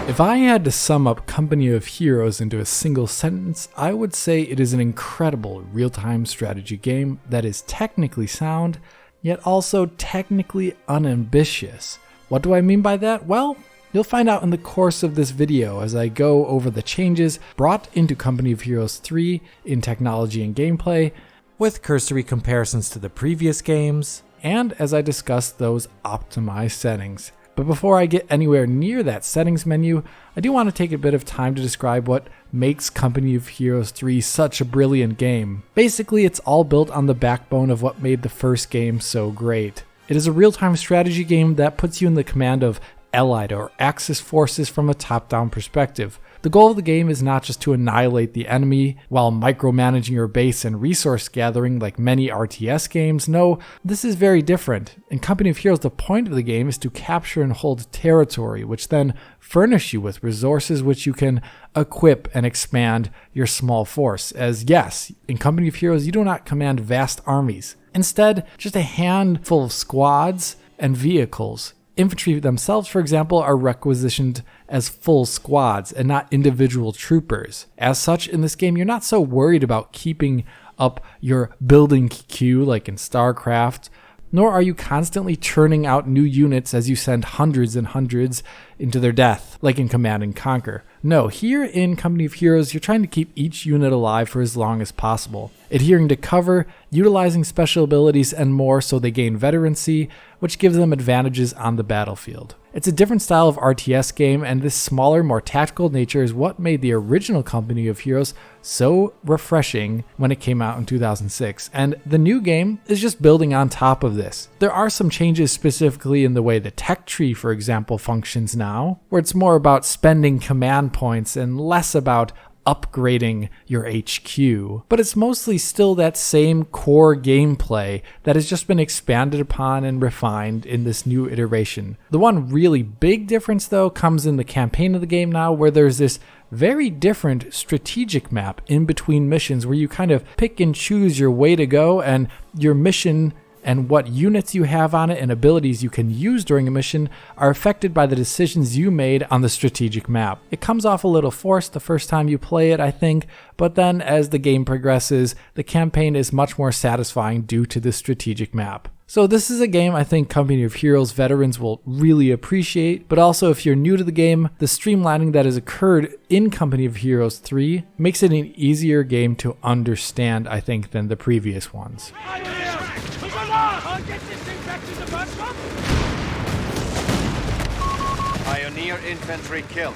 If I had to sum up Company of Heroes into a single sentence, I would say it is an incredible real-time strategy game that is technically sound, yet also technically unambitious. What do I mean by that? Well, you'll find out in the course of this video as I go over the changes brought into Company of Heroes 3 in technology and gameplay, with cursory comparisons to the previous games, and as I discuss those optimized settings. But before I get anywhere near that settings menu, I do want to take a bit of time to describe what makes Company of Heroes 3 such a brilliant game. Basically, it's all built on the backbone of what made the first game so great. It is a real-time strategy game that puts you in the command of allied or Axis forces from a top-down perspective. The goal of the game is not just to annihilate the enemy while micromanaging your base and resource gathering like many RTS games. No, this is very different. In Company of Heroes, the point of the game is to capture and hold territory, which then furnish you with resources which you can equip and expand your small force. As yes, in Company of Heroes, you do not command vast armies. Instead, just a handful of squads and vehicles. Infantry themselves, for example, are requisitioned as full squads and not individual troopers. As such, in this game, you're not so worried about keeping up your building queue like in StarCraft, nor are you constantly churning out new units as you send hundreds and hundreds into their death, like in Command & Conquer. No, here in Company of Heroes, you're trying to keep each unit alive for as long as possible, adhering to cover, utilizing special abilities, and more so they gain veterancy, which gives them advantages on the battlefield. It's a different style of RTS game, and this smaller, more tactical nature is what made the original Company of Heroes so refreshing when it came out in 2006, and the new game is just building on top of this. There are some changes specifically in the way the tech tree, for example, functions now, where it's more about spending command points and less about upgrading your HQ, but it's mostly still that same core gameplay that has just been expanded upon and refined in this new iteration. The one really big difference though comes in the campaign of the game now, where there's this very different strategic map in between missions where you kind of pick and choose your way to go, and your mission and what units you have on it and abilities you can use during a mission are affected by the decisions you made on the strategic map. It comes off a little forced the first time you play it, I think, but then as the game progresses, the campaign is much more satisfying due to the strategic map. So this is a game I think Company of Heroes veterans will really appreciate, but also if you're new to the game, the streamlining that has occurred in Company of Heroes 3 makes it an easier game to understand, I think, than the previous ones. Pioneer infantry killed.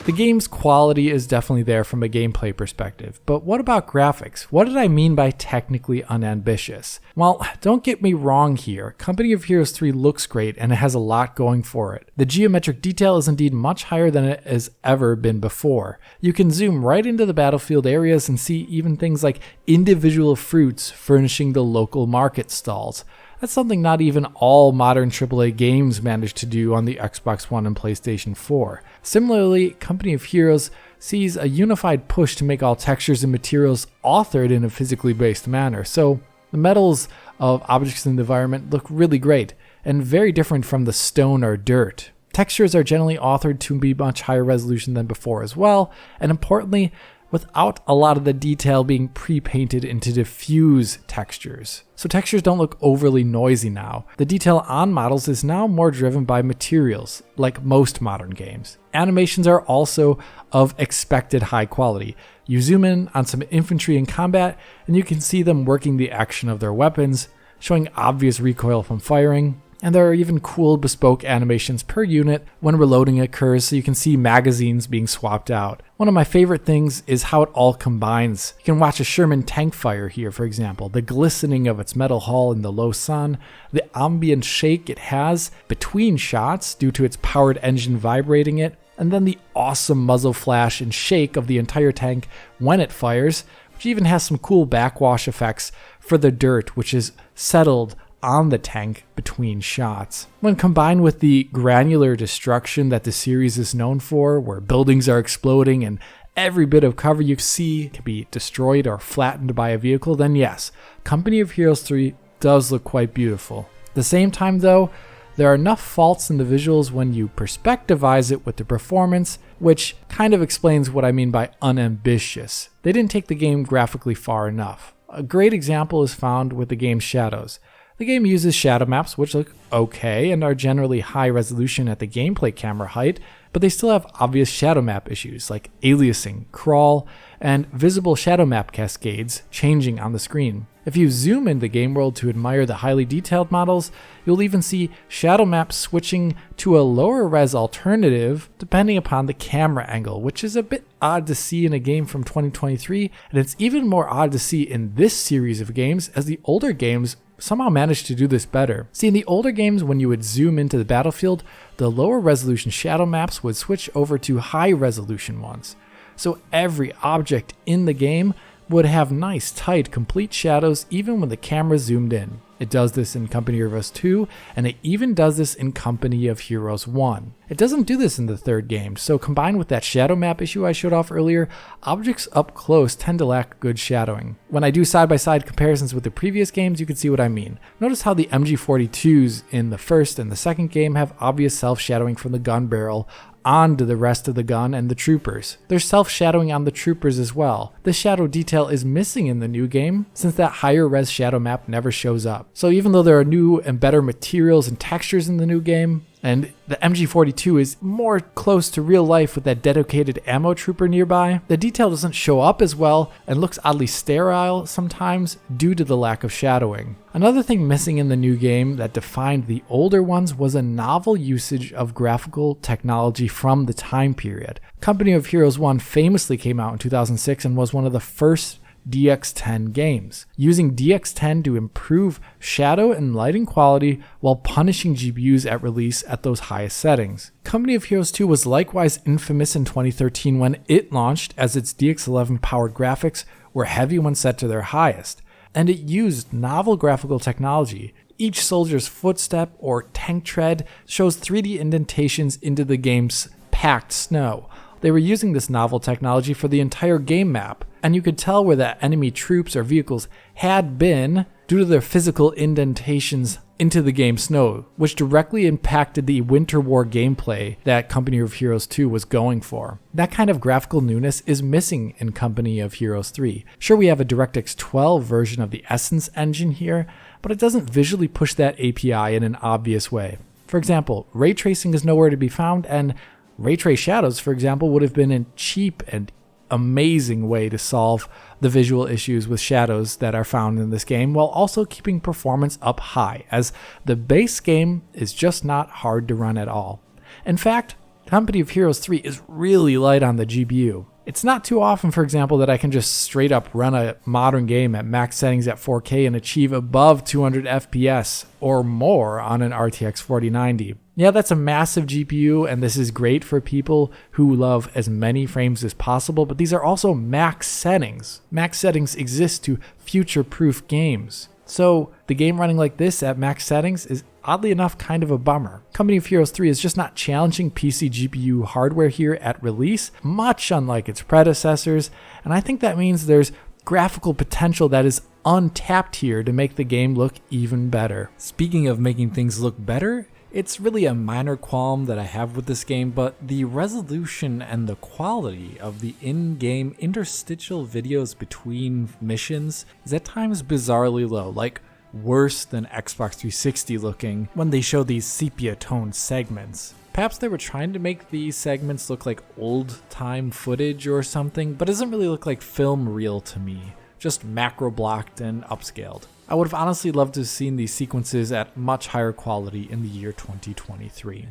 The game's quality is definitely there from a gameplay perspective, but what about graphics? What did I mean by technically unambitious? Well, don't get me wrong here. Company of Heroes 3 looks great and it has a lot going for it. The geometric detail is indeed much higher than it has ever been before. You can zoom right into the battlefield areas and see even things like individual fruits furnishing the local market stalls. That's something not even all modern AAA games manage to do on the Xbox One and PlayStation 4. Similarly, Company of Heroes sees a unified push to make all textures and materials authored in a physically based manner. So the metals of objects in the environment look really great and very different from the stone or dirt. Textures are generally authored to be much higher resolution than before as well, and importantly, without a lot of the detail being pre-painted into diffuse textures. So textures don't look overly noisy now. The detail on models is now more driven by materials, like most modern games. Animations are also of expected high quality. You zoom in on some infantry in combat, and you can see them working the action of their weapons, showing obvious recoil from firing. And there are even cool bespoke animations per unit when reloading occurs, so you can see magazines being swapped out. One of my favorite things is how it all combines. You can watch a Sherman tank fire here, for example, the glistening of its metal hull in the low sun, the ambient shake it has between shots due to its powered engine vibrating it, and then the awesome muzzle flash and shake of the entire tank when it fires, which even has some cool backwash effects for the dirt, which is settled on the tank between shots. When combined with the granular destruction that the series is known for, where buildings are exploding and every bit of cover you see can be destroyed or flattened by a vehicle, then yes, Company of Heroes 3 does look quite beautiful. At the same time though, There are enough faults in the visuals when you perspectivize it with the performance, which kind of explains what I mean by unambitious. They didn't take the game graphically far enough. A great example is found with the game Shadows. The game uses shadow maps, which look okay and are generally high resolution at the gameplay camera height, but they still have obvious shadow map issues like aliasing, crawl, and visible shadow map cascades changing on the screen. If you zoom in the game world to admire the highly detailed models, you'll even see shadow maps switching to a lower res alternative depending upon the camera angle, which is a bit odd to see in a game from 2023, and it's even more odd to see in this series of games as the older games somehow managed to do this better. See, in the older games, when you would zoom into the battlefield, the lower resolution shadow maps would switch over to high resolution ones. So every object in the game would have nice, tight, complete shadows even when the camera zoomed in. It does this in Company of Heroes 2, and it even does this in Company of Heroes 1. It doesn't do this in the third game, so combined with that shadow map issue I showed off earlier, objects up close tend to lack good shadowing. When I do side-by-side comparisons with the previous games, you can see what I mean. Notice how the MG42s in the first and the second game have obvious self-shadowing from the gun barrel onto the rest of the gun and the troopers. There's self-shadowing on the troopers as well. This shadow detail is missing in the new game since that higher res shadow map never shows up. So even though there are new and better materials and textures in the new game, and the MG42 is more close to real life with that dedicated ammo trooper nearby, the detail doesn't show up as well and looks oddly sterile sometimes due to the lack of shadowing. Another thing missing in the new game that defined the older ones was a novel usage of graphical technology from the time period. Company of Heroes 1 famously came out in 2006 and was one of the first DX10 games, using DX10 to improve shadow and lighting quality while punishing GPUs at release at those highest settings. Company of Heroes 2 was likewise infamous in 2013 when it launched, as its DX11 powered graphics were heavy when set to their highest, and it used novel graphical technology. Each soldier's footstep or tank tread shows 3D indentations into the game's packed snow. They were using this novel technology for the entire game map, and you could tell where the enemy troops or vehicles had been due to their physical indentations into the game's snow, which directly impacted the Winter War gameplay that Company of Heroes 2 was going for. That kind of graphical newness is missing in Company of Heroes 3. Sure, we have a DirectX 12 version of the Essence engine here, but it doesn't visually push that API in an obvious way. For example, ray tracing is nowhere to be found, and ray trace shadows, for example, would have been a cheap and amazing way to solve the visual issues with shadows that are found in this game, while also keeping performance up high, as the base game is just not hard to run at all. In fact, Company of Heroes 3 is really light on the GPU. It's not too often, for example, that I can just straight up run a modern game at max settings at 4K and achieve above 200 FPS or more on an RTX 4090. Yeah, that's a massive GPU, and this is great for people who love as many frames as possible, but these are also max settings. Max settings exist to future-proof games. So the game running like this at max settings is oddly enough kind of a bummer. Company of Heroes 3 is just not challenging PC GPU hardware here at release, much unlike its predecessors, and I think that means there's graphical potential that is untapped here to make the game look even better. Speaking of making things look better, it's really a minor qualm that I have with this game, but the resolution and the quality of the in-game interstitial videos between missions is at times bizarrely low, like worse than Xbox 360 looking when they show these sepia-toned segments. Perhaps they were trying to make these segments look like old-time footage or something, but it doesn't really look like film reel to me, just macro-blocked and upscaled. I would have honestly loved to have seen these sequences at much higher quality in the year 2023.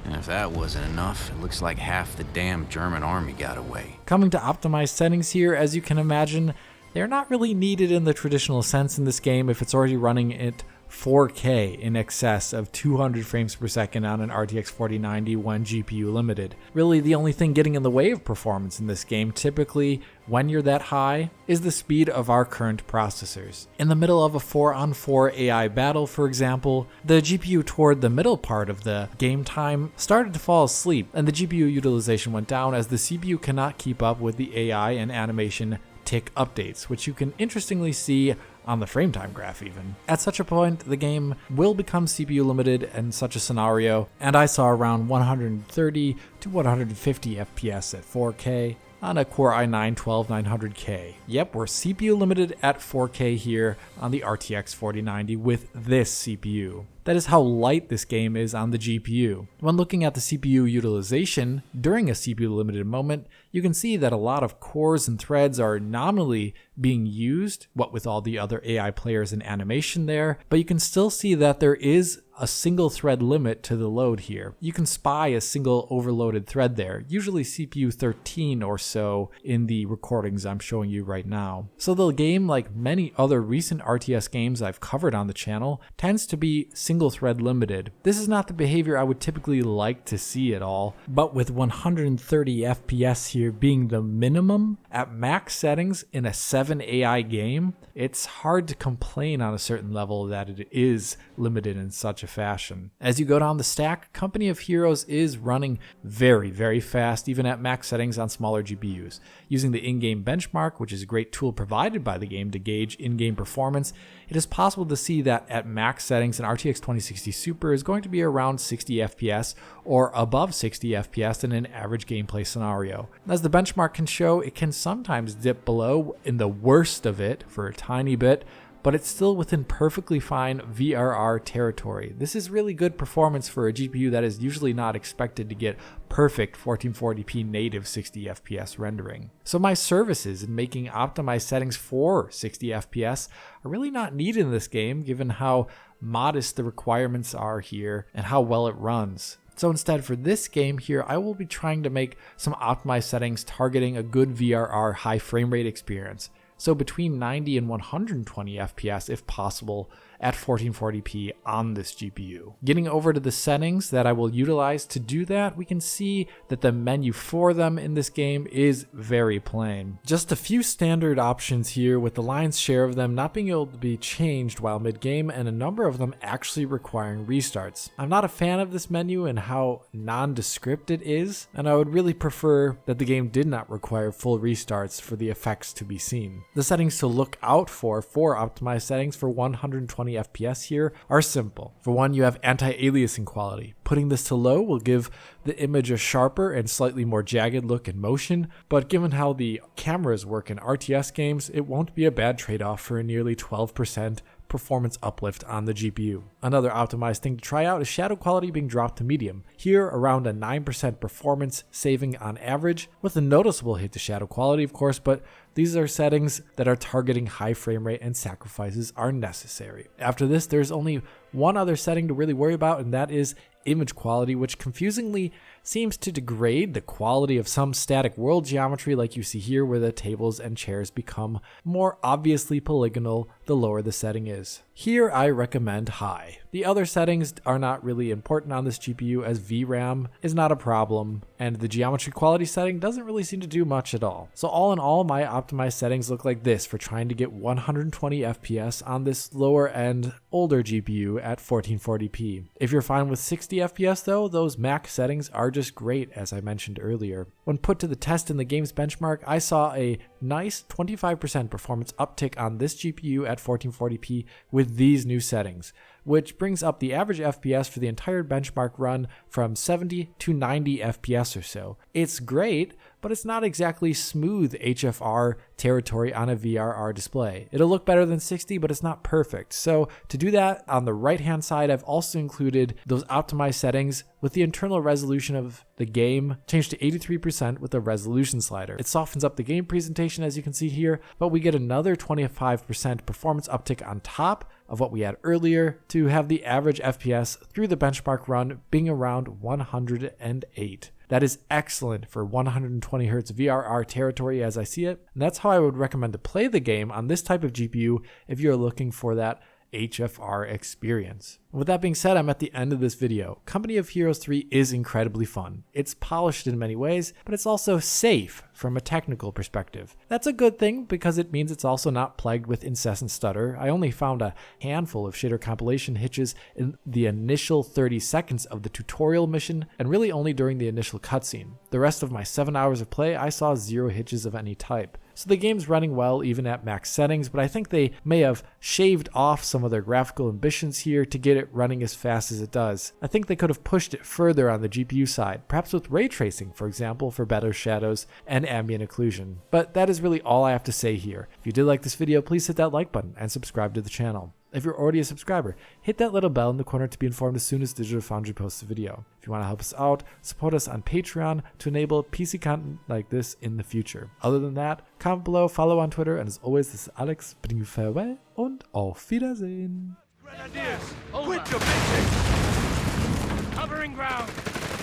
And if that wasn't enough, it looks like half the damn German army got away. Coming to optimized settings here, as you can imagine, they're not really needed in the traditional sense in this game if it's already running at 4K in excess of 200 frames per second on an RTX 4090 when GPU limited. Really, the only thing getting in the way of performance in this game, typically when you're that high, is the speed of our current processors. In the middle of a 4-on-4 AI battle, for example, the GPU toward the middle part of the game time started to fall asleep, and the GPU utilization went down as the CPU cannot keep up with the AI and animation tick updates, which you can interestingly see on the frame time graph even. At such a point, the game will become CPU limited in such a scenario, and I saw around 130 to 150 FPS at 4K on a Core i9-12900K. Yep, we're CPU limited at 4K here on the RTX 4090 with this CPU. That is how light this game is on the GPU. When looking at the CPU utilization during a CPU limited moment, you can see that a lot of cores and threads are nominally being used, what with all the other AI players and animation there, but you can still see that there is a single thread limit to the load here. You can spy a single overloaded thread there, usually CPU 13 or so in the recordings I'm showing you right now. So the game, like many other recent RTS games I've covered on the channel, tends to be single thread limited. This is not the behavior I would typically like to see at all, but with 130 FPS here being the minimum at max settings in a 7 AI game, it's hard to complain on a certain level that it is limited in such a fashion. As you go down the stack, Company of Heroes is running very, very fast, even at max settings on smaller GPUs. Using the in-game benchmark, which is a great tool provided by the game to gauge in-game performance, it is possible to see that at max settings, an RTX 2060 Super is going to be around 60 FPS or above 60 FPS in an average gameplay scenario. As the benchmark can show, it can sometimes dip below in the worst of it for a tiny bit, but it's still within perfectly fine VRR territory. This is really good performance for a GPU that is usually not expected to get perfect 1440p native 60 FPS rendering. So my services in making optimized settings for 60 FPS are really not needed in this game, given how modest the requirements are here and how well it runs. So instead, for this game here, I will be trying to make some optimized settings targeting a good VRR high frame rate experience. So between 90 and 120 FPS if possible at 1440p on this GPU. Getting over to the settings that I will utilize to do that, we can see that the menu for them in this game is very plain. Just a few standard options here, with the lion's share of them not being able to be changed while mid-game and a number of them actually requiring restarts. I'm not a fan of this menu and how nondescript it is, and I would really prefer that the game did not require full restarts for the effects to be seen. The settings to look out for optimized settings for 120 FPS here are simple. For one, you have anti-aliasing quality. Putting this to low will give the image a sharper and slightly more jagged look in motion, but given how the cameras work in RTS games, it won't be a bad trade-off for a nearly 12% performance uplift on the GPU. Another optimized thing to try out is shadow quality being dropped to medium. Here, around a 9% performance saving on average, with a noticeable hit to shadow quality of course, but these are settings that are targeting high frame rate and sacrifices are necessary. After this, there's only one other setting to really worry about, and that is image quality, which confusingly seems to degrade the quality of some static world geometry like you see here, where the tables and chairs become more obviously polygonal the lower the setting is. Here I recommend high. The other settings are not really important on this GPU, as VRAM is not a problem, and the geometry quality setting doesn't really seem to do much at all. So all in all, my optimized settings look like this for trying to get 120 FPS on this lower end older GPU at 1440p. If you're fine with 60 FPS though, those max settings are just great, as I mentioned earlier. When put to the test in the game's benchmark, I saw a nice 25% performance uptick on this GPU at 1440p with these new settings, which brings up the average FPS for the entire benchmark run from 70 to 90 FPS or so. It's great, but it's not exactly smooth HFR territory on a VRR display. It'll look better than 60, but it's not perfect. So to do that, on the right hand side, I've also included those optimized settings with the internal resolution of the game changed to 83% with the resolution slider. It softens up the game presentation, as you can see here, but we get another 25% performance uptick on top of what we had earlier to have the average FPS through the benchmark run being around 108. That is excellent for 120 Hz VRR territory as I see it, and that's how I would recommend to play the game on this type of GPU if you're looking for that HFR experience. With that being said, I'm at the end of this video. Company of Heroes 3 is incredibly fun. It's polished in many ways, but it's also safe from a technical perspective. That's a good thing because it means it's also not plagued with incessant stutter. I only found a handful of shader compilation hitches in the initial 30 seconds of the tutorial mission, and really only during the initial cutscene. The rest of my 7 hours of play, I saw 0 hitches of any type. So the game's running well even at max settings, but I think they may have shaved off some of their graphical ambitions here to get it running as fast as it does. I think they could have pushed it further on the GPU side, perhaps with ray tracing, for example, for better shadows and ambient occlusion. But that is really all I have to say here. If you did like this video, please hit that like button and subscribe to the channel. If you're already a subscriber, hit that little bell in the corner to be informed as soon as Digital Foundry posts a video. If you want to help us out, support us on Patreon to enable PC content like this in the future. Other than that, comment below, follow on Twitter, and as always, this is Alex bidding you farewell und auf Wiedersehen. Grenadiers, quit your bitching! Covering ground!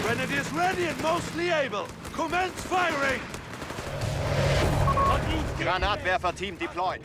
Grenadiers ready and mostly able! Commence firing! Granatwerfer-Team deployed.